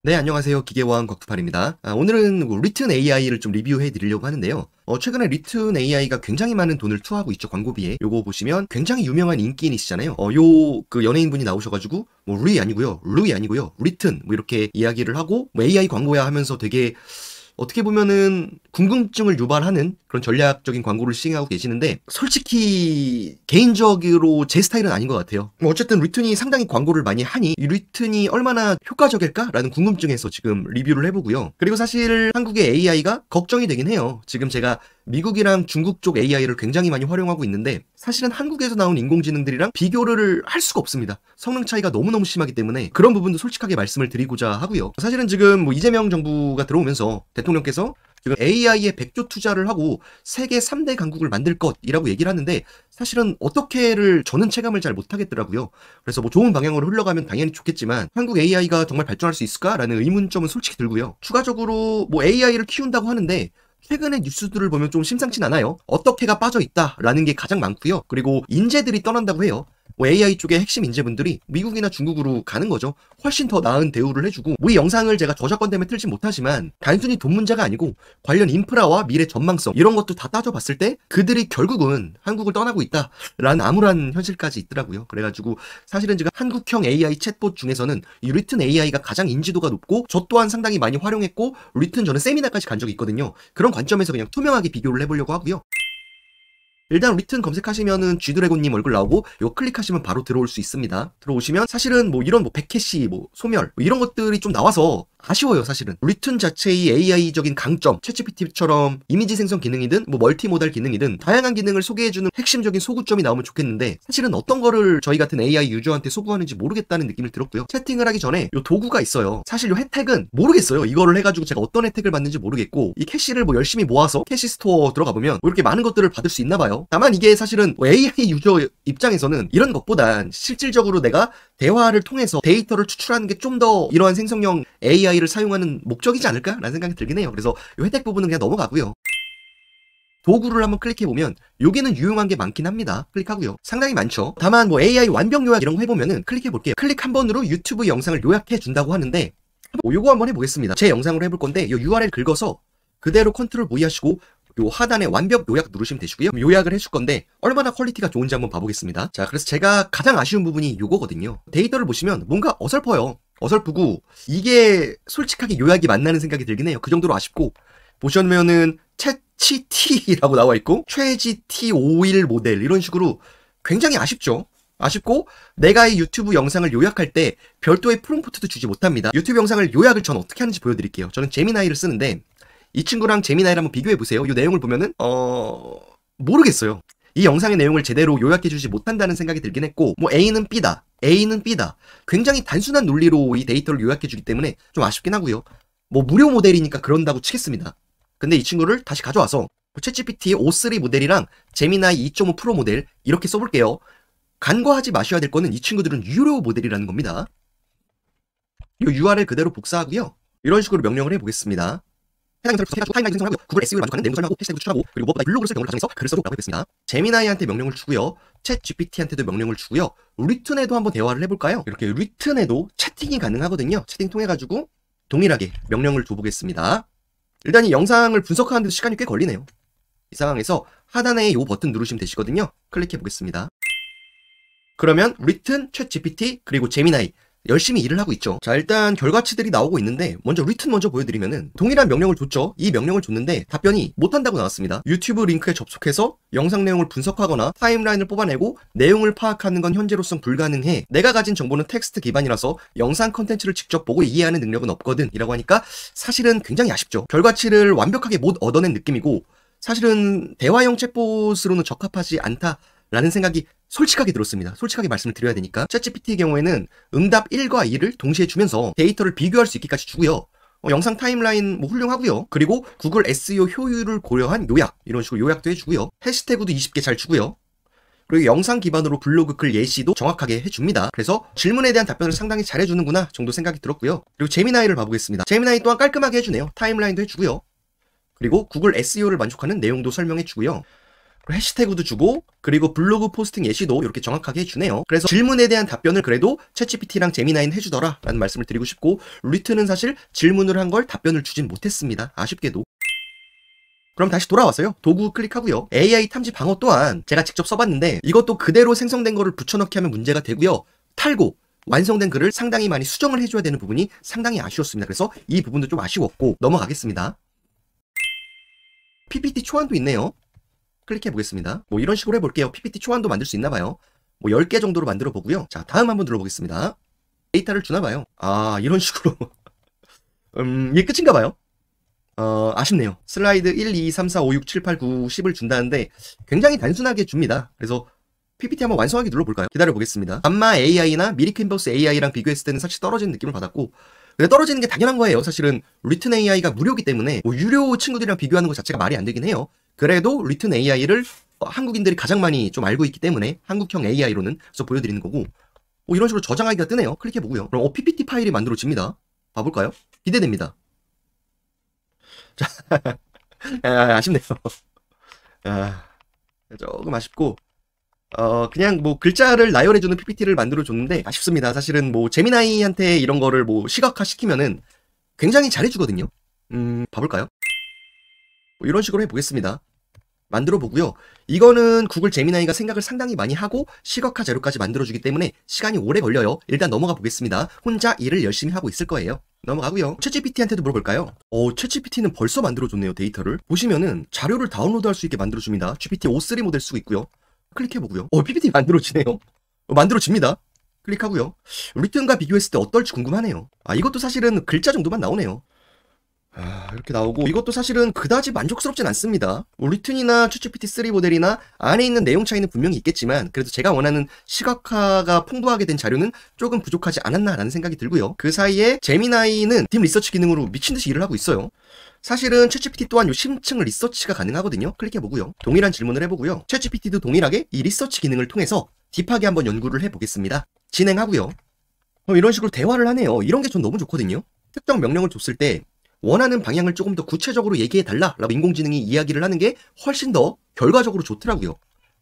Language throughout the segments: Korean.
네, 안녕하세요. 기계와학 곽두팔입니다. 오늘은 리튼 AI를 좀 리뷰해 드리려고 하는데요. 최근에 리튼 AI가 굉장히 많은 돈을 투하하고 있죠, 광고비에. 요거 보시면 굉장히 유명한 인기인이시잖아요. 그 연예인분이 나오셔가지고, 리 아니고요, 루이 아니고요, 리튼, 이렇게 이야기를 하고, AI 광고야 하면서 되게 어떻게 보면은 궁금증을 유발하는 그런 전략적인 광고를 시행하고 계시는데 솔직히 개인적으로 제 스타일은 아닌 것 같아요. 어쨌든 리튼이 상당히 광고를 많이 하니 이 리튼이 얼마나 효과적일까라는 궁금증에서 지금 리뷰를 해보고요. 그리고 사실 한국의 AI가 걱정이 되긴 해요. 지금 제가 미국이랑 중국 쪽 AI를 굉장히 많이 활용하고 있는데 사실은 한국에서 나온 인공지능들이랑 비교를 할 수가 없습니다. 성능 차이가 너무너무 심하기 때문에 그런 부분도 솔직하게 말씀을 드리고자 하고요. 사실은 지금 이재명 정부가 들어오면서 대통령께서 지금 AI에 100조 투자를 하고 세계 3대 강국을 만들 것이라고 얘기를 하는데 사실은 어떻게를 저는 체감을 잘 못하겠더라고요. 그래서 좋은 방향으로 흘러가면 당연히 좋겠지만 한국 AI가 정말 발전할 수 있을까라는 의문점은 솔직히 들고요. 추가적으로 AI를 키운다고 하는데 최근의 뉴스들을 보면 좀 심상치 않아요. 어떻게가 빠져있다라는 게 가장 많고요. 그리고 인재들이 떠난다고 해요. AI 쪽의 핵심 인재분들이 미국이나 중국으로 가는 거죠. 훨씬 더 나은 대우를 해주고 이 영상을 제가 저작권 때문에 틀진 못하지만 단순히 돈 문제가 아니고 관련 인프라와 미래 전망성 이런 것도 다 따져봤을 때 그들이 결국은 한국을 떠나고 있다라는 암울한 현실까지 있더라고요. 그래가지고 사실은 지금 한국형 AI 챗봇 중에서는 이 리튼 AI가 가장 인지도가 높고 저 또한 상당히 많이 활용했고 리튼 저는 세미나까지 간 적이 있거든요. 그런 관점에서 그냥 투명하게 비교를 해보려고 하고요. 일단 리튼 검색하시면은 쥐드래곤님 얼굴 나오고 이거 클릭하시면 바로 들어올 수 있습니다. 들어오시면 사실은 이런 백캐시 소멸 이런 것들이 좀 나와서 아쉬워요. 사실은 리튼 자체의 AI적인 강점 챗GPT처럼 이미지 생성 기능이든 멀티모달 기능이든 다양한 기능을 소개해주는 핵심적인 소구점이 나오면 좋겠는데 사실은 어떤 거를 저희 같은 AI 유저한테 소구하는지 모르겠다는 느낌을 들었고요. 채팅을 하기 전에 요 도구가 있어요. 사실 요 혜택은 모르겠어요. 이거를 해가지고 제가 어떤 혜택을 받는지 모르겠고 이 캐시를 열심히 모아서 캐시 스토어 들어가 보면 이렇게 많은 것들을 받을 수 있나 봐요. 다만 이게 사실은 AI 유저 입장에서는 이런 것보단 실질적으로 내가 대화를 통해서 데이터를 추출하는 게 좀 더 이러한 생성형 AI를 사용하는 목적이지 않을까라는 생각이 들긴 해요. 그래서 이 혜택 부분은 그냥 넘어가고요. 도구를 한번 클릭해보면 여기는 유용한 게 많긴 합니다. 클릭하고요. 상당히 많죠. 다만 AI 완벽 요약 이런 거 해보면은 클릭해볼게요. 클릭 한 번으로 유튜브 영상을 요약해준다고 하는데 요거 한번 해보겠습니다. 제 영상으로 해볼 건데 이 URL 긁어서 그대로 컨트롤 V 하시고 요 하단에 완벽 요약 누르시면 되시고요. 요약을 해줄 건데 얼마나 퀄리티가 좋은지 한번 봐보겠습니다. 자, 그래서 제가 가장 아쉬운 부분이 요거거든요. 데이터를 보시면 뭔가 어설퍼요. 어설프고 이게 솔직하게 요약이 맞나는 생각이 들긴 해요. 그 정도로 아쉽고 보시면은 챗GT라고 나와 있고 최GT51 모델 이런 식으로 굉장히 아쉽죠. 아쉽고 내가 이 유튜브 영상을 요약할 때 별도의 프롬프트도 주지 못합니다. 유튜브 영상을 요약을 전 어떻게 하는지 보여드릴게요. 저는 제미나이를 쓰는데 이 친구랑 제미나이를 한번 비교해보세요. 이 내용을 보면은 모르겠어요. 이 영상의 내용을 제대로 요약해주지 못한다는 생각이 들긴 했고 A는 B다. A는 B다. 굉장히 단순한 논리로 이 데이터를 요약해주기 때문에 좀 아쉽긴 하고요. 무료 모델이니까 그런다고 치겠습니다. 근데 이 친구를 다시 가져와서 챗GPT의 O3 모델이랑 제미나이 2.5 프로 모델 이렇게 써볼게요. 간과하지 마셔야 될 거는 이 친구들은 유료 모델이라는 겁니다. 이 URL 그대로 복사하고요. 이런 식으로 명령을 해보겠습니다. 해당 인터넷 해가지고 타임라인 생성하고 구글 SEO를 만족하는 내용 설명하고 해시태그 추출하고 그리고 무엇보다 블로그를 쓸 경우를 가정해서 글을 써도 라고 해보겠습니다. 제미나이한테 명령을 주고요. 챗 GPT한테도 명령을 주고요. 리튼에도 한번 대화를 해볼까요? 이렇게 리튼에도 채팅이 가능하거든요. 채팅 통해가지고 동일하게 명령을 줘보겠습니다. 일단 이 영상을 분석하는데 시간이 꽤 걸리네요. 이 상황에서 하단에 이 버튼 누르시면 되시거든요. 클릭해보겠습니다. 그러면 리튼, 챗 GPT, 그리고 제미나이 열심히 일을 하고 있죠. 자, 일단 결과치들이 나오고 있는데 먼저 리튼 먼저 보여드리면은 동일한 명령을 줬죠. 이 명령을 줬는데 답변이 못한다고 나왔습니다. 유튜브 링크에 접속해서 영상 내용을 분석하거나 타임라인을 뽑아내고 내용을 파악하는 건 현재로선 불가능해. 내가 가진 정보는 텍스트 기반이라서 영상 컨텐츠를 직접 보고 이해하는 능력은 없거든 이라고 하니까 사실은 굉장히 아쉽죠. 결과치를 완벽하게 못 얻어낸 느낌이고 사실은 대화형 챗봇으로는 적합하지 않다 라는 생각이 솔직하게 들었습니다. 솔직하게 말씀을 드려야 되니까 챗GPT의 경우에는 응답 1과 2를 동시에 주면서 데이터를 비교할 수 있기까지 주고요. 영상 타임라인 훌륭하고요. 그리고 구글 SEO 효율을 고려한 요약 이런 식으로 요약도 해주고요. 해시태그도 20개 잘 주고요. 그리고 영상 기반으로 블로그 글 예시도 정확하게 해줍니다. 그래서 질문에 대한 답변을 상당히 잘해주는구나 정도 생각이 들었고요. 그리고 제미나이를 봐보겠습니다. 제미나이 또한 깔끔하게 해주네요. 타임라인도 해주고요. 그리고 구글 SEO를 만족하는 내용도 설명해주고요. 해시태그도 주고 그리고 블로그 포스팅 예시도 이렇게 정확하게 해주네요. 그래서 질문에 대한 답변을 그래도 챗GPT랑 제미나이는 해주더라 라는 말씀을 드리고 싶고, 리트는 사실 질문을 한 걸 답변을 주진 못했습니다. 아쉽게도. 그럼 다시 돌아왔어요. 도구 클릭하고요. AI 탐지 방어 또한 제가 직접 써봤는데 이것도 그대로 생성된 거를 붙여넣기 하면 문제가 되고요. 탈고 완성된 글을 상당히 많이 수정을 해줘야 되는 부분이 상당히 아쉬웠습니다. 그래서 이 부분도 좀 아쉬웠고 넘어가겠습니다. PPT 초안도 있네요. 클릭해 보겠습니다. 뭐 이런 식으로 해볼게요. PPT 초안도 만들 수 있나 봐요. 뭐 10개 정도로 만들어 보고요. 자, 다음 한번 눌러보겠습니다. 데이터를 주나 봐요. 아, 이런 식으로. 이게 끝인가 봐요. 아쉽네요. 슬라이드 1, 2, 3, 4, 5, 6, 7, 8, 9, 10을 준다는데 굉장히 단순하게 줍니다. 그래서 PPT 한번 완성하기 눌러볼까요? 기다려보겠습니다. 감마 AI나 미리 캔버스 AI랑 비교했을 때는 사실 떨어지는 느낌을 받았고, 근데 떨어지는 게 당연한 거예요. 사실은 리튼 AI가 무료이기 때문에 뭐 유료 친구들이랑 비교하는 것 자체가 말이 안 되긴 해요. 그래도 리튼 AI를 한국인들이 가장 많이 좀 알고 있기 때문에 한국형 AI로는 그래서 보여드리는 거고, 이런 식으로 저장하기가 뜨네요. 클릭해보고요. 그럼 PPT 파일이 만들어집니다. 봐볼까요? 기대됩니다. 자, 아쉽네요. 조금 아쉽고, 그냥 뭐 글자를 나열해주는 PPT를 만들어줬는데 아쉽습니다. 사실은 뭐 제미나이한테 이런 거를 뭐 시각화 시키면은 굉장히 잘해주거든요. 봐볼까요? 뭐 이런 식으로 해보겠습니다. 만들어 보고요. 이거는 구글 제미나이가 생각을 상당히 많이 하고 시각화 자료까지 만들어주기 때문에 시간이 오래 걸려요. 일단 넘어가 보겠습니다. 혼자 일을 열심히 하고 있을 거예요. 넘어가고요. 챗GPT한테도 물어볼까요? 챗GPT는 벌써 만들어줬네요. 데이터를. 보시면은 자료를 다운로드할 수 있게 만들어줍니다. GPT-O3 모델 쓰고 있고요. 클릭해보고요. PPT 만들어지네요. 만들어집니다. 클릭하고요. 리튼과 비교했을 때 어떨지 궁금하네요. 이것도 사실은 글자 정도만 나오네요. 이렇게 나오고, 이것도 사실은 그다지 만족스럽진 않습니다. 리튼이나 챗GPT-3 모델이나 안에 있는 내용 차이는 분명히 있겠지만 그래도 제가 원하는 시각화가 풍부하게 된 자료는 조금 부족하지 않았나라는 생각이 들고요. 그 사이에 제미나이는 딥 리서치 기능으로 미친듯이 일을 하고 있어요. 사실은 챗GPT 또한 요 심층 리서치가 가능하거든요. 클릭해보고요. 동일한 질문을 해보고요. 챗GPT도 동일하게 이 리서치 기능을 통해서 딥하게 한번 연구를 해보겠습니다. 진행하고요. 이런 식으로 대화를 하네요. 이런 게 전 너무 좋거든요. 특정 명령을 줬을 때 원하는 방향을 조금 더 구체적으로 얘기해달라 라고 인공지능이 이야기를 하는 게 훨씬 더 결과적으로 좋더라고요.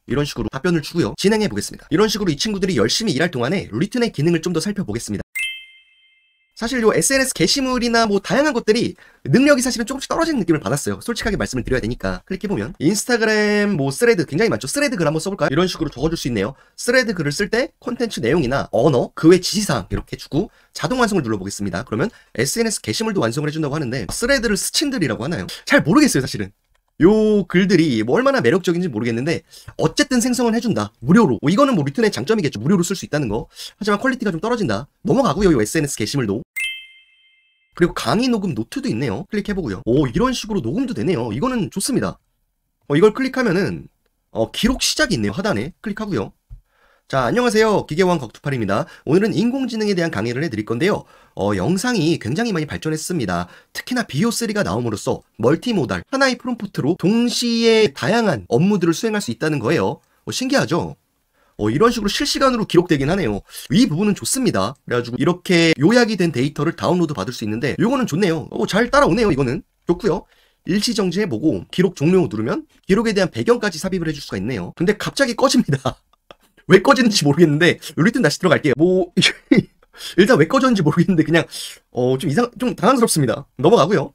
이런 식으로 답변을 주고요. 진행해 보겠습니다. 이런 식으로 이 친구들이 열심히 일할 동안에 리튼의 기능을 좀 더 살펴보겠습니다. 사실 요 SNS 게시물이나 뭐 다양한 것들이 능력이 사실은 조금씩 떨어지는 느낌을 받았어요. 솔직하게 말씀을 드려야 되니까. 클릭해보면 인스타그램 뭐 스레드 굉장히 많죠. 스레드 글 한번 써볼까요? 이런 식으로 적어줄 수 있네요. 스레드 글을 쓸 때 콘텐츠 내용이나 언어, 그 외 지시사항 이렇게 주고 자동 완성을 눌러보겠습니다. 그러면 SNS 게시물도 완성을 해준다고 하는데 스레드를 스친들이라고 하나요? 잘 모르겠어요. 사실은 요 글들이 뭐 얼마나 매력적인지 모르겠는데 어쨌든 생성을 해준다. 무료로. 이거는 뭐 리튼의 장점이겠죠. 무료로 쓸 수 있다는 거. 하지만 퀄리티가 좀 떨어진다. 넘어가고요. 요 SNS 게시물도. 그리고 강의 녹음 노트도 있네요. 클릭해보고요. 이런 식으로 녹음도 되네요. 이거는 좋습니다. 이걸 클릭하면은 기록 시작이 있네요. 하단에 클릭하고요. 자, 안녕하세요. 기계왕 곽투팔입니다. 오늘은 인공지능에 대한 강의를 해드릴 건데요. 영상이 굉장히 많이 발전했습니다. 특히나 BO3가 나옴으로써 멀티모달, 하나의 프롬프트로 동시에 다양한 업무들을 수행할 수 있다는 거예요. 신기하죠? 이런 식으로 실시간으로 기록되긴 하네요. 이 부분은 좋습니다. 그래가지고 이렇게 요약이 된 데이터를 다운로드 받을 수 있는데 요거는 좋네요. 잘 따라오네요. 이거는 좋고요. 일시정지 해보고 기록 종료 누르면 기록에 대한 배경까지 삽입을 해줄 수가 있네요. 근데 갑자기 꺼집니다. 왜 꺼지는지 모르겠는데 리튼 다시 들어갈게요. 일단 왜 꺼졌는지 모르겠는데 그냥 좀 당황스럽습니다. 넘어가고요.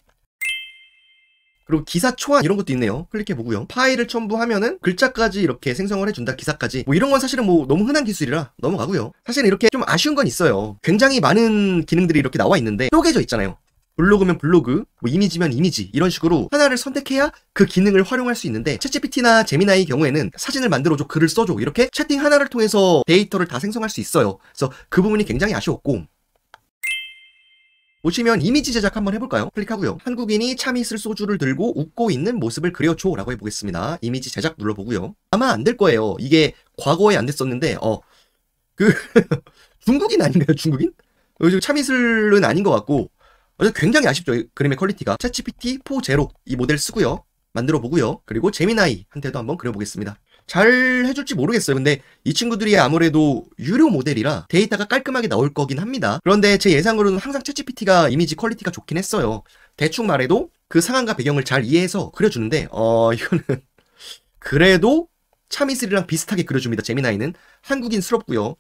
그리고 기사 초안 이런 것도 있네요. 클릭해보고요. 파일을 첨부하면은 글자까지 이렇게 생성을 해준다. 기사까지. 이런 건 사실은 너무 흔한 기술이라 넘어가고요. 사실 이렇게 좀 아쉬운 건 있어요. 굉장히 많은 기능들이 이렇게 나와 있는데 쪼개져 있잖아요. 블로그면 블로그, 이미지면 이미지 이런 식으로 하나를 선택해야 그 기능을 활용할 수 있는데 챗GPT나 제미나이 경우에는 사진을 만들어줘, 글을 써줘 이렇게 채팅 하나를 통해서 데이터를 다 생성할 수 있어요. 그래서 그 부분이 굉장히 아쉬웠고, 보시면 이미지 제작 한번 해볼까요? 클릭하고요. 한국인이 참 있을 소주를 들고 웃고 있는 모습을 그려줘 라고 해보겠습니다. 이미지 제작 눌러보고요. 아마 안 될 거예요. 이게 과거에 안 됐었는데 중국인 아닌가요? 중국인? 참 있을은 아닌 것 같고 굉장히 아쉽죠. 그림의 퀄리티가. 챗GPT 4.0 이 모델 쓰고요. 만들어보고요. 그리고 제미나이한테도 한번 그려보겠습니다. 잘 해줄지 모르겠어요. 근데 이 친구들이 아무래도 유료 모델이라 데이터가 깔끔하게 나올 거긴 합니다. 그런데 제 예상으로는 항상 챗GPT가 이미지 퀄리티가 좋긴 했어요. 대충 말해도 그 상황과 배경을 잘 이해해서 그려주는데 이거는 그래도 차미슬이랑 비슷하게 그려줍니다. 제미나이는 한국인스럽고요.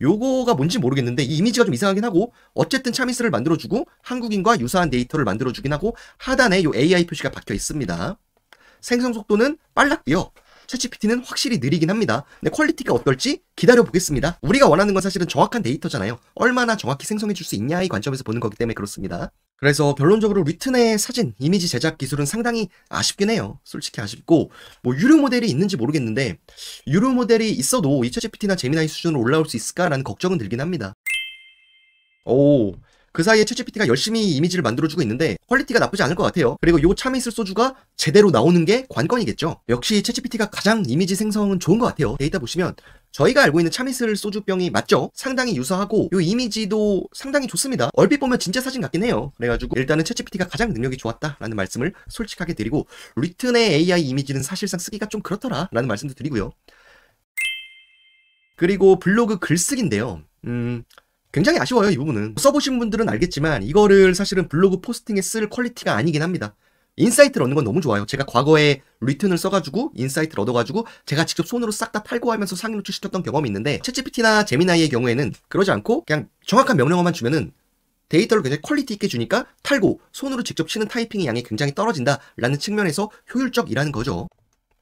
요거가 뭔지 모르겠는데 이 이미지가 좀 이상하긴 하고 어쨌든 차미슬을 만들어주고 한국인과 유사한 데이터를 만들어주긴 하고 하단에 요 AI 표시가 박혀 있습니다. 생성 속도는 빨랐고요. 챗GPT는 확실히 느리긴 합니다. 근데 퀄리티가 어떨지 기다려보겠습니다. 우리가 원하는 건 사실은 정확한 데이터잖아요. 얼마나 정확히 생성해줄 수 있냐 이 관점에서 보는 거기 때문에 그렇습니다. 그래서 결론적으로 리튼의 사진, 이미지 제작 기술은 상당히 아쉽긴 해요. 솔직히 아쉽고 뭐 유료 모델이 있는지 모르겠는데 유료 모델이 있어도 이 챗GPT나 제미나이 수준으로 올라올 수 있을까라는 걱정은 들긴 합니다. 그 사이에 챗GPT가 열심히 이미지를 만들어주고 있는데 퀄리티가 나쁘지 않을 것 같아요. 그리고 요 차미슬 소주가 제대로 나오는 게 관건이겠죠. 역시 챗GPT가 가장 이미지 생성은 좋은 것 같아요. 데이터 보시면 저희가 알고 있는 차미슬 소주병이 맞죠? 상당히 유사하고 요 이미지도 상당히 좋습니다. 얼핏 보면 진짜 사진 같긴 해요. 그래가지고 일단은 챗GPT가 가장 능력이 좋았다라는 말씀을 솔직하게 드리고 리튼의 AI 이미지는 사실상 쓰기가 좀 그렇더라라는 말씀도 드리고요. 그리고 블로그 글쓰기인데요. 굉장히 아쉬워요, 이 부분은. 써보신 분들은 알겠지만 이거를 사실은 블로그 포스팅에 쓸 퀄리티가 아니긴 합니다. 인사이트를 얻는 건 너무 좋아요. 제가 과거에 리튼을 써가지고 인사이트를 얻어가지고 제가 직접 손으로 싹 다 탈고하면서 상위 노출시켰던 경험이 있는데 챗GPT나 제미나이의 경우에는 그러지 않고 그냥 정확한 명령어만 주면은 데이터를 굉장히 퀄리티 있게 주니까 탈고 손으로 직접 치는 타이핑의 양이 굉장히 떨어진다라는 측면에서 효율적이라는 거죠.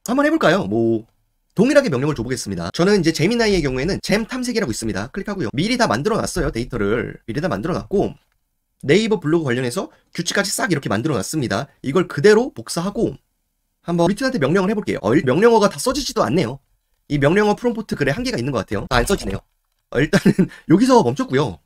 한번 해볼까요? 동일하게 명령을 줘보겠습니다. 저는 이제 제미나이의 경우에는 잼 탐색이라고 있습니다. 클릭하고요. 미리 다 만들어놨어요. 데이터를 미리 다 만들어놨고 네이버 블로그 관련해서 규칙까지 싹 이렇게 만들어놨습니다. 이걸 그대로 복사하고 한번 리튼한테 명령을 해볼게요. 명령어가 다 써지지도 않네요. 이 명령어 프롬프트 글에 한계가 있는 것 같아요. 안 써지네요. 일단은 여기서 멈췄고요.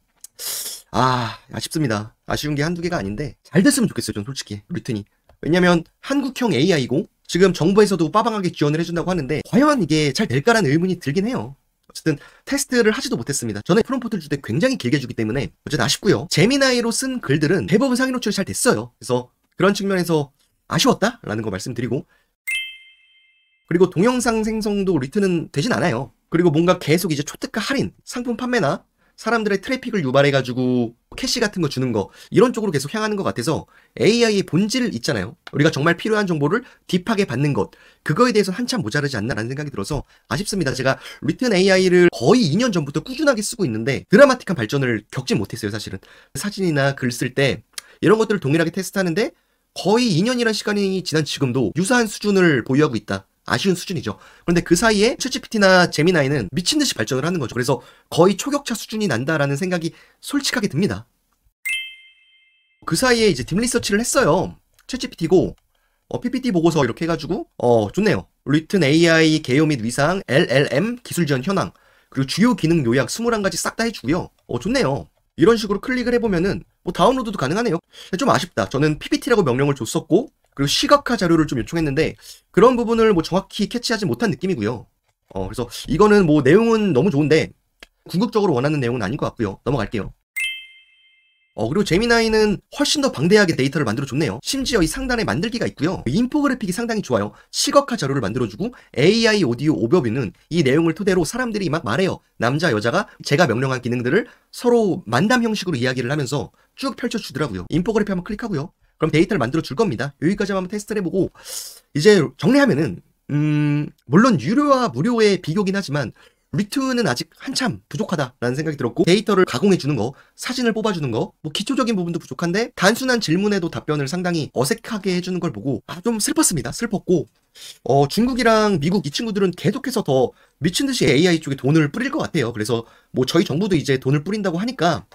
아쉽습니다. 아쉬운 게 한두 개가 아닌데 잘 됐으면 좋겠어요. 전 솔직히 리튼이. 왜냐면 한국형 AI고 지금 정부에서도 빠방하게 지원을 해준다고 하는데 과연 이게 잘 될까라는 의문이 들긴 해요. 어쨌든 테스트를 하지도 못했습니다. 저는 프롬프트를 줄 때 굉장히 길게 주기 때문에 어쨌든 아쉽고요. 제미나이로 쓴 글들은 대부분 상위 노출이 잘 됐어요. 그래서 그런 측면에서 아쉬웠다라는 거 말씀드리고 그리고 동영상 생성도 리튼은 되진 않아요. 그리고 뭔가 계속 이제 초특가 할인, 상품 판매나 사람들의 트래픽을 유발해가지고 캐시 같은 거 주는 거 이런 쪽으로 계속 향하는 것 같아서 AI의 본질 있잖아요. 우리가 정말 필요한 정보를 딥하게 받는 것 그거에 대해서 한참 모자르지 않나라는 생각이 들어서 아쉽습니다. 제가 리튼 AI를 거의 2년 전부터 꾸준하게 쓰고 있는데 드라마틱한 발전을 겪지 못했어요. 사실은 사진이나 글 쓸 때 이런 것들을 동일하게 테스트하는데 거의 2년이라는 시간이 지난 지금도 유사한 수준을 보유하고 있다. 아쉬운 수준이죠. 그런데 그 사이에 챗GPT나 제미나이는 미친듯이 발전을 하는 거죠. 그래서 거의 초격차 수준이 난다라는 생각이 솔직하게 듭니다. 그 사이에 이제 딥리서치를 했어요. 챗GPT고 PPT 보고서 이렇게 해가지고 좋네요. 리튼 AI 개요 및 위상, LLM 기술 지원 현황 그리고 주요 기능 요약 21가지 싹 다 해주고요. 좋네요. 이런 식으로 클릭을 해보면은 다운로드도 가능하네요. 좀 아쉽다. 저는 PPT라고 명령을 줬었고 그리고 시각화 자료를 좀 요청했는데 그런 부분을 정확히 캐치하지 못한 느낌이고요. 그래서 이거는 내용은 너무 좋은데 궁극적으로 원하는 내용은 아닌 것 같고요. 넘어갈게요. 그리고 제미나이는 훨씬 더 방대하게 데이터를 만들어줬네요. 심지어 이 상단에 만들기가 있고요. 인포그래픽이 상당히 좋아요. 시각화 자료를 만들어주고 AI 오디오 오버뷰는 이 내용을 토대로 사람들이 막 말해요. 남자, 여자가 제가 명령한 기능들을 서로 만담 형식으로 이야기를 하면서 쭉 펼쳐주더라고요. 인포그래픽 한번 클릭하고요. 그럼 데이터를 만들어 줄 겁니다. 여기까지 한번 테스트를 해보고 이제 정리하면은 물론 유료와 무료의 비교긴 하지만 리튼은 아직 한참 부족하다라는 생각이 들었고 데이터를 가공해 주는 거, 사진을 뽑아주는 거, 기초적인 부분도 부족한데 단순한 질문에도 답변을 상당히 어색하게 해주는 걸 보고 좀 슬펐습니다. 슬펐고 중국이랑 미국 이 친구들은 계속해서 더 미친듯이 AI 쪽에 돈을 뿌릴 것 같아요. 그래서 저희 정부도 이제 돈을 뿌린다고 하니까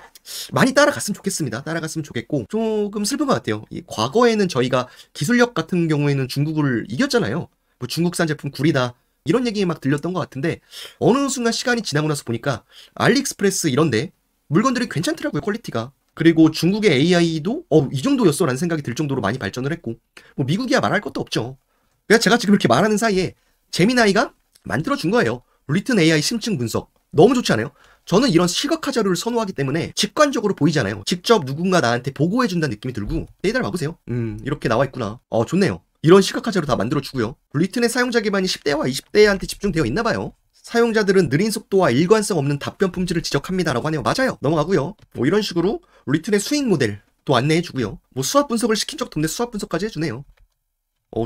많이 따라갔으면 좋겠습니다. 따라갔으면 좋겠고 조금 슬픈 것 같아요. 과거에는 저희가 기술력 같은 경우에는 중국을 이겼잖아요. 중국산 제품 구리다 이런 얘기 막 들렸던 것 같은데 어느 순간 시간이 지나고 나서 보니까 알리익스프레스 이런데 물건들이 괜찮더라고요. 퀄리티가. 그리고 중국의 AI도 이 정도였어 라는 생각이 들 정도로 많이 발전을 했고 미국이야 말할 것도 없죠. 그래서 제가 지금 이렇게 말하는 사이에 제미나이가 만들어준 거예요. 리튼 AI 심층 분석 너무 좋지 않아요? 저는 이런 시각화 자료를 선호하기 때문에 직관적으로 보이잖아요. 직접 누군가 나한테 보고해준다는 느낌이 들고 데이터를 봐보세요. 이렇게 나와있구나. 좋네요. 이런 시각화 자료 다 만들어주고요. 리튼의 사용자 기반이 10대와 20대한테 집중되어 있나봐요. 사용자들은 느린 속도와 일관성 없는 답변 품질을 지적합니다라고 하네요. 맞아요. 넘어가고요. 이런 식으로 리튼의 수익 모델 또 안내해주고요. 수학 분석을 시킨 적도 없는데 수학 분석까지 해주네요.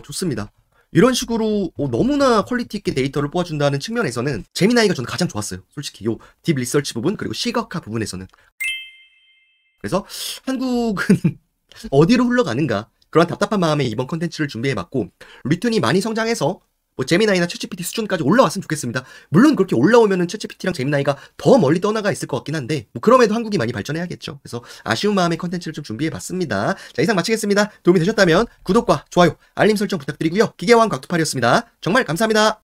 좋습니다. 이런 식으로 너무나 퀄리티 있게 데이터를 뽑아준다는 측면에서는 제미나이가 저는 가장 좋았어요. 솔직히 요 딥 리서치 부분 그리고 시각화 부분에서는. 그래서 한국은 어디로 흘러가는가 그런 답답한 마음에 이번 컨텐츠를 준비해봤고 리튼이 많이 성장해서 뭐 제미나이나 챗GPT 수준까지 올라왔으면 좋겠습니다. 물론 그렇게 올라오면은 챗GPT랑 제미나이가 더 멀리 떠나가 있을 것 같긴 한데 뭐 그럼에도 한국이 많이 발전해야겠죠. 그래서 아쉬운 마음에 컨텐츠를 좀 준비해봤습니다. 자, 이상 마치겠습니다. 도움이 되셨다면 구독과 좋아요, 알림 설정 부탁드리고요. 기계왕 곽두팔이었습니다. 정말 감사합니다.